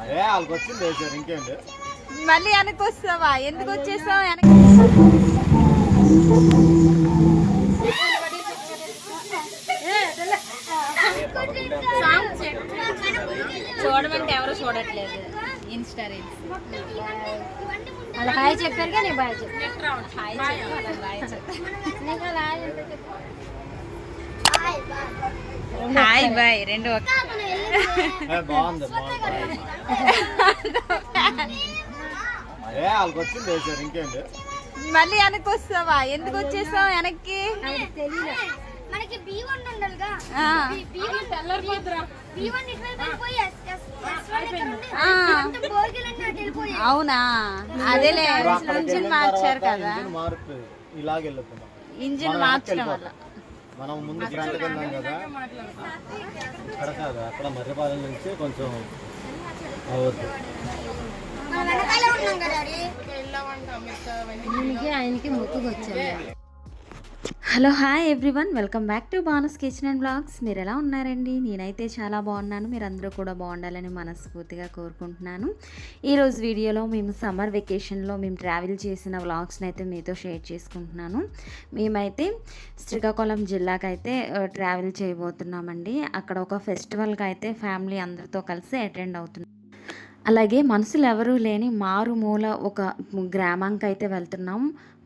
వాళ్ళకి వచ్చింది వేసారు ఇంకేంటి. మళ్ళీ వెనక్కి వస్తావా? ఎందుకు వచ్చేసావు వెనక్కి? చూడమంటే ఎవరు చూడట్లేదు. ఇన్స్టా రీల్స్ అలా హాయ్ చెప్పారు కానీ బాయ్ హాయ్ బాయ్ రెండు బాగుంది. వాళ్ళకి వచ్చింది వేసారు ఇంకేంటి. మళ్ళీ వెనక్కి వస్తావా? ఎందుకు వచ్చేసావు వెనక్కి? మనకి B1 ఉండాలిగా. B1 తెల్లరిపోద్రా. B1 ఇట్లా పోయి అవునా? అదేలే ఇంజిన్ మార్చారు కదా. ఇంజిన్ మార్చడం వల్ల మనం ముందు ఫ్రంట్కి వెళ్ళాం కదా, అక్కడ కాదు, అక్కడ మర్రిపాలెం నుంచి కొంచెం అవ్వద్దు. ఆయనకి మొక్కుకు వచ్చాను. Hello hi everyone, welcome back to Banu's kitchen and blogs. మీరు ఎలా ఉన్నారండి? నేనైతే చాలా బాగున్నాను. మీరందరూ కూడా బాగుండాలని మనస్ఫూర్తిగా కోరుకుంటున్నాను. ఈరోజు వీడియోలో మేము సమ్మర్ వెకేషన్లో మేము ట్రావెల్ చేసిన వ్లాగ్స్ని అయితే మీతో షేర్ చేసుకుంటున్నాను. మేమైతే శ్రీకాకుళం జిల్లాకి అయితే ట్రావెల్ చేయబోతున్నామండి. అక్కడ ఒక ఫెస్టివల్కి అయితే ఫ్యామిలీ అందరితో కలిసి అటెండ్ అవుతున్నాం. అలాగే మనుషులు ఎవరూ లేని మారుమూల ఒక గ్రామానికి అయితే వెళ్తున్నాం.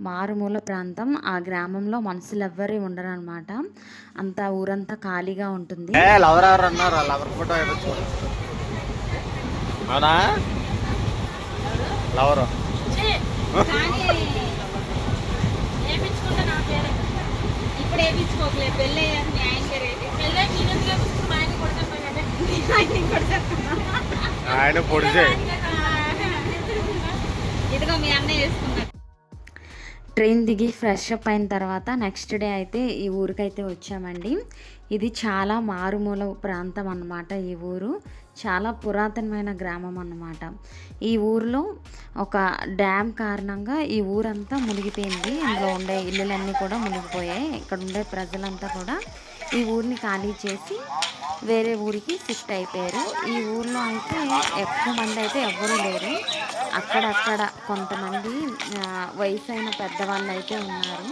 మారుమూల ప్రాంతం. ఆ గ్రామంలో మనుషులు ఎవ్వరూ ఉండరు అనమాట. అంతా ఊరంతా ఖాళీగా ఉంటుంది. ఇప్పుడు వేయించుకోకలే పెళ్ళి ఆయన పొడిచే ఇదిగో మీ అన్నయ్య వేసుకున్నాడు. ట్రైన్ దిగి ఫ్రెష్ అప్ అయిన తర్వాత నెక్స్ట్ డే అయితే ఈ ఊరికైతే వచ్చామండి. ఇది చాలా మారుమూల ప్రాంతం అన్నమాట. ఈ ఊరు చాలా పురాతనమైన గ్రామం అన్నమాట. ఈ ఊరిలో ఒక డ్యామ్ కారణంగా ఈ ఊరంతా మునిగిపోయింది. ఇందులో ఉండే ఇల్లులన్నీ కూడా మునిగిపోయాయి. ఇక్కడ ఉండే ప్రజలంతా కూడా ఈ ఊరిని ఖాళీ చేసి వేరే ఊరికి షిఫ్ట్ అయిపోయారు. ఈ ఊర్లో అయితే ఎక్కువ మంది అయితే ఎవ్వరూ లేరు. అక్కడక్కడ కొంతమంది వయసు అయిన పెద్దవాళ్ళు అయితే ఉన్నారు,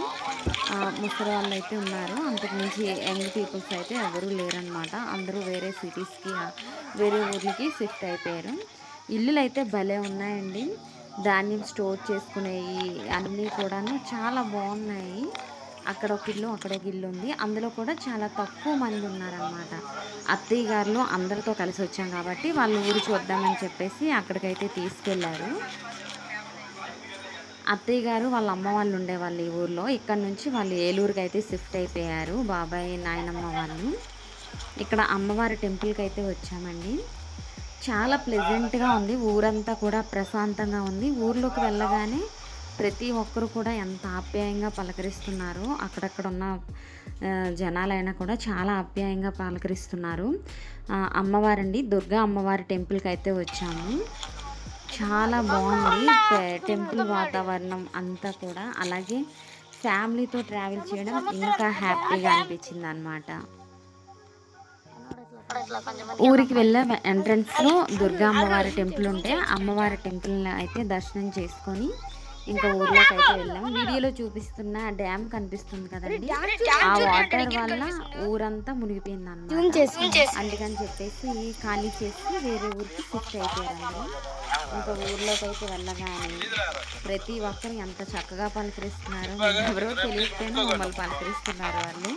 ముసలి వాళ్ళు అయితే ఉన్నారు. అంతకుమించి యంగ్ పీపుల్స్ అయితే ఎవరూ లేరనమాట. అందరూ వేరే సిటీస్కి వేరే ఊర్లకి షిఫ్ట్ అయిపోయారు. ఇల్లులు అయితే భలే ఉన్నాయండి. ధాన్యం స్టోర్ చేసుకునేవి అన్నీ కూడాను చాలా బాగున్నాయి. అక్కడ ఒక ఇల్లు అక్కడ ఒక ఇల్లు ఉంది. అందులో కూడా చాలా తక్కువ మంది ఉన్నారనమాట. అత్తయ్య గారులు అందరితో కలిసి వచ్చాం కాబట్టి వాళ్ళు ఊరు చూద్దామని చెప్పేసి అక్కడికైతే తీసుకెళ్లారు. అత్తయ్య గారు వాళ్ళ అమ్మ వాళ్ళు ఉండేవాళ్ళు ఈ ఊర్లో. ఇక్కడ నుంచి వాళ్ళు ఏలూరుకి అయితే షిఫ్ట్ అయిపోయారు, బాబాయ్ నాయనమ్మ వాళ్ళు. ఇక్కడ అమ్మవారి టెంపుల్కి అయితే వచ్చామండి. చాలా ప్లెజెంట్గా ఉంది. ఊరంతా కూడా ప్రశాంతంగా ఉంది. ఊర్లోకి వెళ్ళగానే ప్రతి ఒక్కరు కూడా ఎంత ఆప్యాయంగా పలకరిస్తున్నారు. అక్కడక్కడ ఉన్న జనాలైనా కూడా చాలా ఆప్యాయంగా పలకరిస్తున్నారు. అమ్మవారండి, దుర్గా అమ్మవారి టెంపుల్కి అయితే వచ్చాము. చాలా బాగుంది టెంపుల్ వాతావరణం అంతా కూడా. అలాగే ఫ్యామిలీతో ట్రావెల్ చేయడం ఇంకా హ్యాపీగా అనిపించింది అన్నమాట. ఊరికి వెళ్ళే ఎంట్రన్స్లో దుర్గా అమ్మవారి టెంపుల్ ఉంటే అమ్మవారి టెంపుల్ అయితే దర్శనం చేసుకొని ఇంకా ఊర్లోకి అయితే వెళ్ళాం. వీడియోలో చూపిస్తున్న డ్యామ్ కనిపిస్తుంది కదండి, ఆ వాటర్ వల్ల ఊరంతా మునిగిపోయింది అన్నమాట. అందుకని చెప్పేసి ఖాళీ చేసి వేరే ఊరికి షిఫ్ట్ అయిపోయారండి. ఇంకా ఊర్లోకి అయితే వెళ్ళగానే ప్రతి ఒక్కరు ఎంత చక్కగా పలకరిస్తున్నారు. ఎవరో తెలియకపోయినా మమ్మల్ని పలకరిస్తున్నారు వాళ్ళు.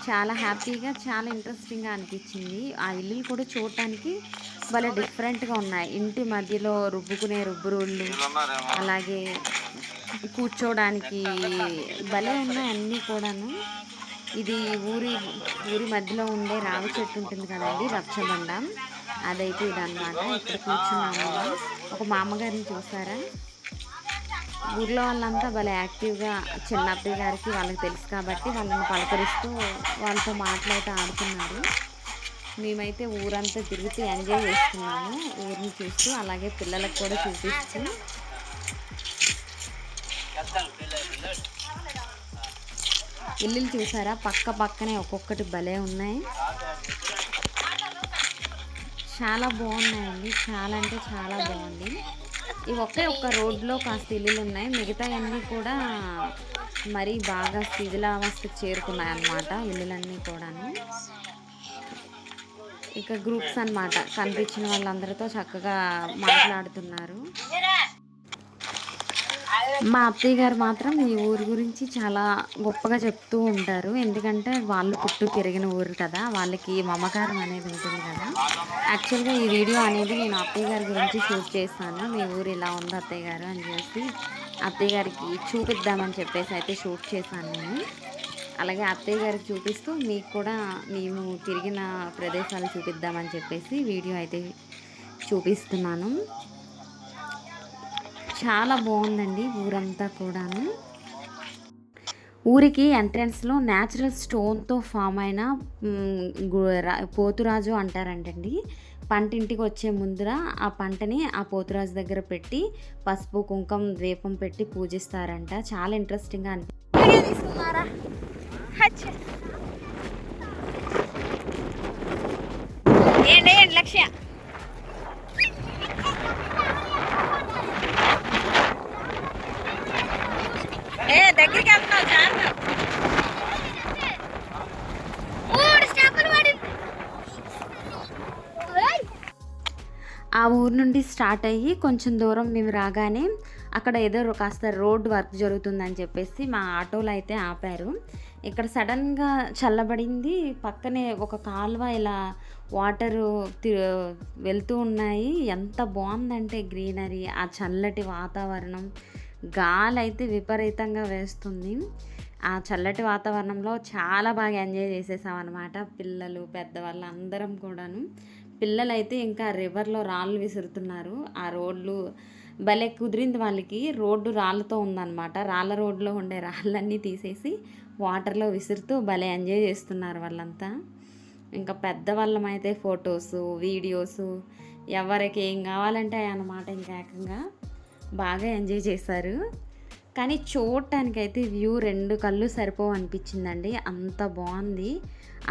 చాలా హ్యాపీగా చాలా ఇంట్రెస్టింగ్గా అనిపించింది. ఆ ఇల్లు కూడా చూడటానికి భలే డిఫరెంట్గా ఉన్నాయి. ఇంటి మధ్యలో రుబ్బుకునే రుబ్బురోళ్ళు, అలాగే కూర్చోడానికి భలే ఉన్నాయి అన్నీ కూడాను. ఇది ఊరి మధ్యలో ఉండే రావి చెట్టు ఉంటుంది కదండి, రచ్చబండ, అదైతే ఇదన్నమాట. ఇక్కడ కూర్చున్నాము. ఒక మా అమ్మగారిని చూసారా? ఊర్లో వాళ్ళంతా భలే యాక్టివ్గా చిన్నప్పటి గారికి వాళ్ళకి తెలుసు కాబట్టి వాళ్ళని పలకరిస్తూ వాళ్ళతో మాట్లాడుతూ ఆడుతున్నారు. మేమైతే ఊరంతా తిరుగుతూ ఎంజాయ్ చేస్తున్నాము, ఊరిని చూస్తూ. అలాగే పిల్లలకు కూడా చూపిస్తూ. ఇల్లులు చూసారా? పక్క పక్కనే ఒక్కొక్కటి భలే ఉన్నాయి. చాలా బాగున్నాయండి. చాలా అంటే చాలా బాగుంది. ఇవి ఒక్క రోడ్లో కాస్త ఇల్లులు ఉన్నాయి. మిగతా అన్నీ కూడా మరీ బాగా శిథిలావస్థకు చేరుకున్నాయి అన్నమాట ఇల్లులన్నీ కూడాను. ఇక గ్రూప్స్ అన్నమాట, కనిపించిన వాళ్ళందరితో చక్కగా మాట్లాడుతున్నారు. మా అత్తయ్య గారు మాత్రం ఈ ఊరు గురించి చాలా గొప్పగా చెప్తూ ఉంటారు. ఎందుకంటే వాళ్ళు పుట్టు పెరిగిన ఊరు కదా, వాళ్ళకి మమకారం అనేది ఉంటుంది కదా. యాక్చువల్గా ఈ వీడియో అనేది నేను అత్తయ్య గారి గురించి షూట్ చేస్తాను. మీ ఊరు ఇలా ఉంది అత్తయ్య గారు అని చెప్పి అత్తయ్య గారికి చూపిద్దామని చెప్పేసి అయితే షూట్ చేశాను నేను. అలాగే అత్తయ్య గారికి చూపిస్తూ మీకు కూడా మేము తిరిగిన ప్రదేశాలు చూపిద్దామని చెప్పేసి వీడియో అయితే చూపిస్తున్నాను. చాలా బాగుందండి ఊరంతా కూడాను. ఊరికి ఎంట్రన్స్లో న్యాచురల్ స్టోన్తో ఫామ్ అయిన పోతురాజు అంటారంటండి. పంట ఇంటికి వచ్చే ముందర ఆ పంటని ఆ పోతురాజు దగ్గర పెట్టి పసుపు కుంకుమ దీపం పెట్టి పూజిస్తారంట. చాలా ఇంట్రెస్టింగ్గా తీసుకున్నారా? ఏంటి లక్ష్య దగ్గరికి వెళ్తున్నావు చాలా. ఆ ఊరు నుండి స్టార్ట్ అయ్యి కొంచెం దూరం మేము రాగానే అక్కడ ఏదో కాస్త రోడ్ వర్క్ జరుగుతుందని చెప్పేసి మా ఆటోలో అయితే ఆపారు. ఇక్కడ సడన్గా చల్లబడింది. పక్కనే ఒక కాలువ ఇలా వాటరు వెళ్తూ ఉన్నాయి. ఎంత బాగుందంటే గ్రీనరీ, ఆ చల్లటి వాతావరణం, గాలి అయితే విపరీతంగా వేస్తుంది. ఆ చల్లటి వాతావరణంలో చాలా బాగా ఎంజాయ్ చేసేసాం అనమాట. పిల్లలు పెద్దవాళ్ళు అందరం కూడాను. పిల్లలు అయితే ఇంకా రివర్లో రాళ్ళు విసురుతున్నారు. ఆ రోడ్లు భలే కుదిరింది వాళ్ళకి. రోడ్డు రాళ్ళతో ఉందన్నమాట. రాళ్ళ రోడ్లో ఉండే రాళ్ళన్నీ తీసేసి వాటర్లో విసురుతూ భలే ఎంజాయ్ చేస్తున్నారు వాళ్ళంతా. ఇంకా పెద్దవాళ్ళం అయితే ఫొటోసు వీడియోసు ఎవరికి ఏం కావాలంటే అన్నమాట. ఇంకా ఏకంగా బాగా ఎంజాయ్ చేశారు. కానీ చూడటానికైతే వ్యూ రెండు కళ్ళు సరిపోవు అనిపించిందండి. అంత బాగుంది.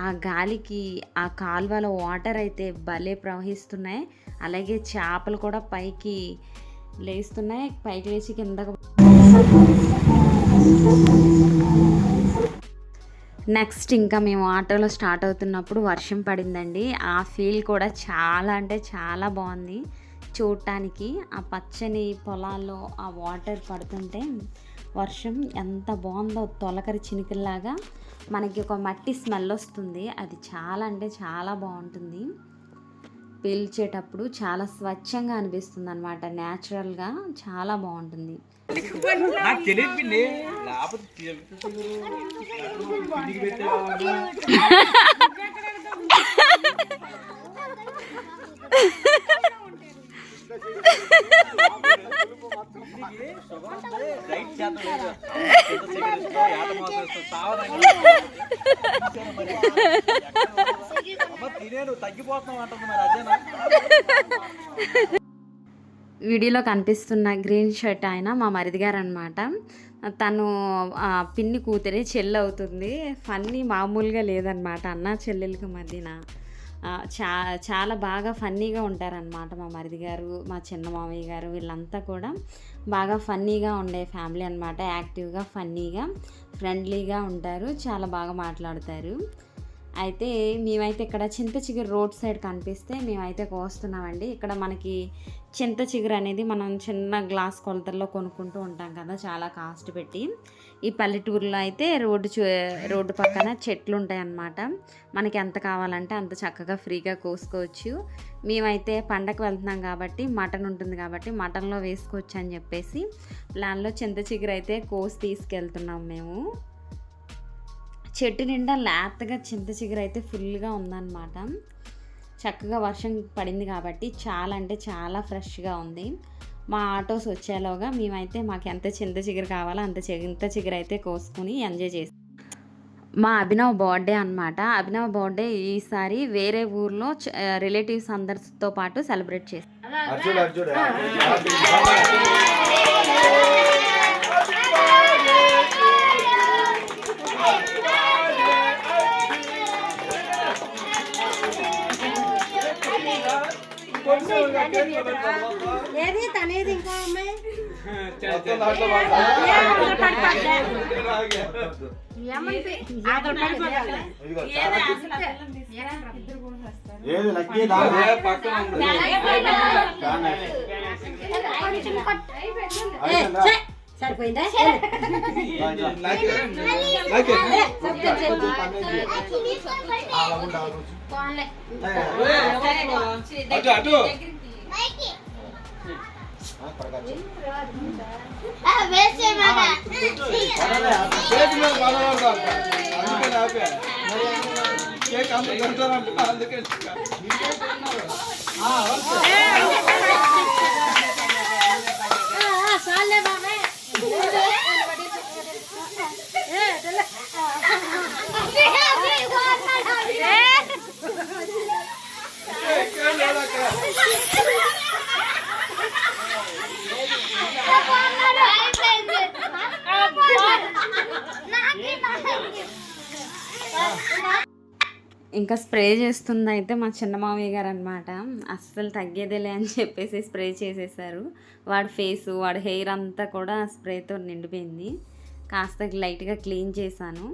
ఆ గాలికి ఆ కాలువలో వాటర్ అయితే భలే ప్రవహిస్తున్నాయి. అలాగే చేపలు కూడా పైకి లేస్తున్నాయి. పైకి లేచి కిందకు. నెక్స్ట్ ఇంకా మేము ఆటోలో స్టార్ట్ అవుతున్నప్పుడు వర్షం పడిందండి. ఆ ఫీల్ కూడా చాలా అంటే చాలా బాగుంది చూడటానికి. ఆ పచ్చని పొలాల్లో ఆ వాటర్ పడుతుంటే వర్షం ఎంత బాగుందో, తొలకరి చినుకుల్లాగా మనకి ఒక మట్టి స్మెల్ వస్తుంది. అది చాలా అంటే చాలా బాగుంటుంది. పీల్చేటప్పుడు చాలా స్వచ్ఛంగా అనిపిస్తుంది అనమాట. న్యాచురల్గా చాలా బాగుంటుంది. వీడియోలో కనిపిస్తున్న గ్రీన్ షర్ట్ ఆయన మా మరిది గారు అనమాట. తను పిన్ని కూతురే చెల్లి అవుతుంది. ఫన్నీ మామూలుగా లేదనమాట. అన్న చెల్లెలకి మధ్యన చాలా బాగా ఫన్నీగా ఉంటారనమాట మా మరిది గారు, మా చిన్న మామయ్య గారు. వీళ్ళంతా కూడా బాగా ఫన్నీగా ఉండే ఫ్యామిలీ అనమాట. యాక్టివ్గా ఫన్నీగా ఫ్రెండ్లీగా ఉంటారు. చాలా బాగా మాట్లాడతారు. అయితే మేమైతే ఇక్కడ చింత చిగురు రోడ్ సైడ్ కనిపిస్తే మేమైతే కోస్తున్నామండి. ఇక్కడ మనకి చింత చిగురు అనేది మనం చిన్న గ్లాస్ కొలతల్లో కొనుక్కుంటూ ఉంటాం కదా, చాలా కాస్ట్ పెట్టి. ఈ పల్లెటూరులో అయితే రోడ్డు పక్కన చెట్లు ఉంటాయి అన్నమాట. మనకి ఎంత కావాలంటే అంత చక్కగా ఫ్రీగా కోసుకోవచ్చు. మేమైతే పండగకి వెళ్తున్నాం కాబట్టి మటన్ ఉంటుంది కాబట్టి మటన్లో వేసుకోవచ్చు అని చెప్పేసి ప్లాన్లో చింత చిగురు అయితే కోసి తీసుకెళ్తున్నాం మేము. చెట్టు నిండా లేతగా చింత చిగురు అయితే ఫుల్గా ఉందన్నమాట. చక్కగా వర్షం పడింది కాబట్టి చాలా అంటే చాలా ఫ్రెష్గా ఉంది. మా ఆటోస్ వచ్చేలోగా మేమైతే మాకు ఎంత చింత చిగురు కావాలో అంత చింత చిగురు అయితే కోసుకుని ఎంజాయ్ చేస్తాం. మా అభినవ్ బర్త్డే అనమాట. అభినవ్ బర్త్డే ఈసారి వేరే ఊర్లో రిలేటివ్స్ అందరితో పాటు సెలబ్రేట్ చేస్తాం. ఏది తనేది ఇంకో అమ్మాయి ఏది లక్కీ సరిపోయిందా చాలే బాబే ఇంకా స్ప్రే చేస్తుంది అయితే మా చిన్న మామయ్య గారు అనమాట. అస్సలు తగ్గేదేలే అని చెప్పేసి స్ప్రే చేసేసారు. వాడి ఫేసు వాడి హెయిర్ అంతా కూడా స్ప్రేతో నిండిపోయింది. కాస్త లైట్గా క్లీన్ చేశాను.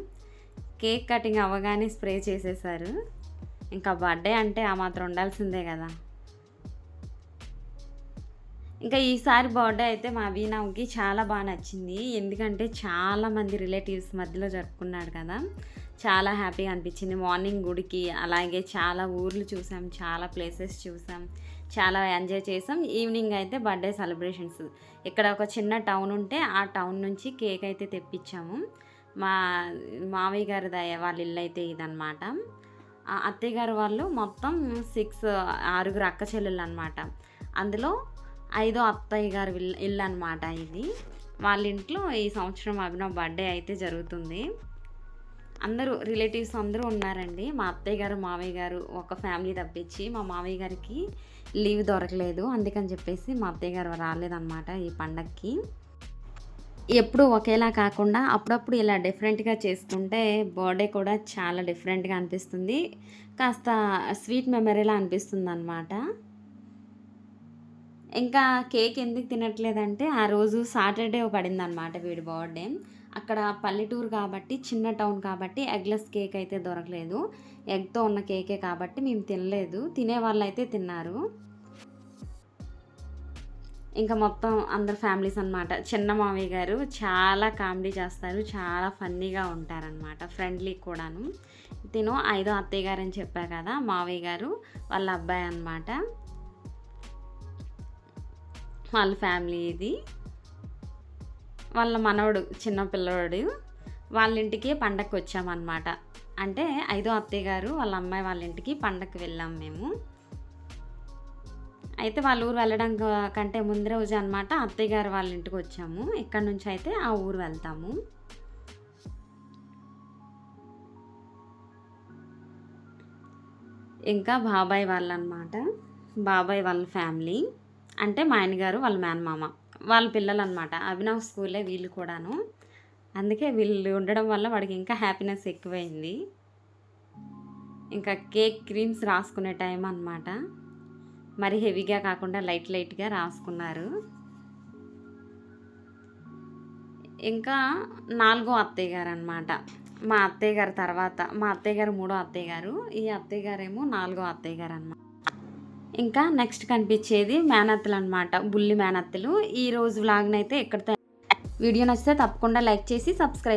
కేక్ కటింగ్ అవ్వగానే స్ప్రే చేసేసారు. ఇంకా బర్త్డే అంటే ఆ మాత్రం ఉండాల్సిందే కదా. ఇంకా ఈసారి బర్త్డే అయితే మా వీణాకి చాలా బాగా నచ్చింది. ఎందుకంటే చాలామంది రిలేటివ్స్ మధ్యలో జరుపుకున్నాడు కదా, చాలా హ్యాపీగా అనిపించింది. మార్నింగ్ గుడికి, అలాగే చాలా ఊర్లు చూసాం, చాలా ప్లేసెస్ చూసాం, చాలా ఎంజాయ్ చేసాం. ఈవినింగ్ అయితే బర్త్డే సెలబ్రేషన్స్. ఇక్కడ ఒక చిన్న టౌన్ ఉంటే ఆ టౌన్ నుంచి కేక్ అయితే తెప్పించాము. మా మావయ్య గారి వాళ్ళ ఇల్లు అయితే ఇదనమాట. అత్తయ్య గారు వాళ్ళు మొత్తం 6 అక్క చెల్లెళ్ళు అనమాట. అందులో 5వ అత్తయ్య గారి ఇల్లు అనమాట ఇది. వాళ్ళ ఇంట్లో ఈ సంవత్సరం అభినవ్ బర్త్డే అయితే జరుగుతుంది. అందరూ రిలేటివ్స్ అందరూ ఉన్నారండి. మా అత్తయ్య గారు మావయ్య గారు ఒక ఫ్యామిలీ తప్పించి మా మావయ్య గారికి లీవ్ దొరకలేదు, అందుకని చెప్పేసి మా అత్తయ్య గారు రాలేదన్నమాట ఈ పండగకి. ఎప్పుడు ఒకేలా కాకుండా అప్పుడప్పుడు ఇలా డిఫరెంట్గా చేసుకుంటే బర్త్డే కూడా చాలా డిఫరెంట్గా అనిపిస్తుంది. కాస్త స్వీట్ మెమరీలా అనిపిస్తుంది అన్నమాట. ఇంకా కేక్ ఎందుకు తినట్లేదంటే ఆ రోజు సాటర్డే పడిందనమాట వీడి బర్త్డే. అక్కడ పల్లెటూరు కాబట్టి, చిన్న టౌన్ కాబట్టి ఎగ్లెస్ కేక్ అయితే దొరకలేదు. ఎగ్తో ఉన్న కేకే కాబట్టి మేము తినలేదు. తినే వాళ్ళు అయితే తిన్నారు. ఇంకా మొత్తం అందరు ఫ్యామిలీస్ అనమాట. చిన్న మావయ్య గారు చాలా కామెడీ చేస్తారు, చాలా ఫన్నీగా ఉంటారనమాట, ఫ్రెండ్లీ కూడాను. తిను 5వ అత్తయ్య గారు అని చెప్పా కదా, మావయ్య గారు వాళ్ళ అబ్బాయి అనమాట. వాళ్ళ ఫ్యామిలీ ఇది. వాళ్ళ మనవడు చిన్న పిల్లవాడు. వాళ్ళ ఇంటికి పండగకి వచ్చామన్నమాట. అంటే 5వ అత్తయ్య గారు వాళ్ళ అమ్మాయి వాళ్ళ ఇంటికి పండగకి వెళ్ళాం మేము. అయితే వాళ్ళ ఊరు వెళ్ళడం కంటే ముందు రోజు అనమాట అత్తయ్య గారు వాళ్ళ ఇంటికి వచ్చాము. ఇక్కడ నుంచి అయితే ఆ ఊరు వెళ్తాము. ఇంకా బాబాయ్ వాళ్ళు అనమాట, బాబాయ్ వాళ్ళ ఫ్యామిలీ. అంటే మా ఆయన గారు వాళ్ళ మేనమామ వాళ్ళ పిల్లలు అనమాట. అభినవ్ స్కూలే వీళ్ళు కూడాను. అందుకే వీళ్ళు ఉండడం వల్ల వాడికి ఇంకా హ్యాపీనెస్ ఎక్కువైంది. ఇంకా కేక్ క్రీమ్స్ రాసుకునే టైం అనమాట. మరి హెవీగా కాకుండా లైట్గా రాసుకున్నారు. ఇంకా 4వ అత్తయ్య గారు అనమాట. మా అత్తయ్య గారు తర్వాత మా అత్తయ్య గారు 3వ అత్తయ్య గారు. ఈ అత్తయ్య గారేమో 4వ అత్తయ్య గారు అనమాట. ఇంకా నెక్స్ట్ కనిపించేది మేనత్తలు అనమాట, బుల్లి మేనత్తలు. ఈరోజు వ్లాగ్ని అయితే ఎక్కడితో వీడియో నచ్చితే తప్పకుండా లైక్ చేసి సబ్స్క్రైబ్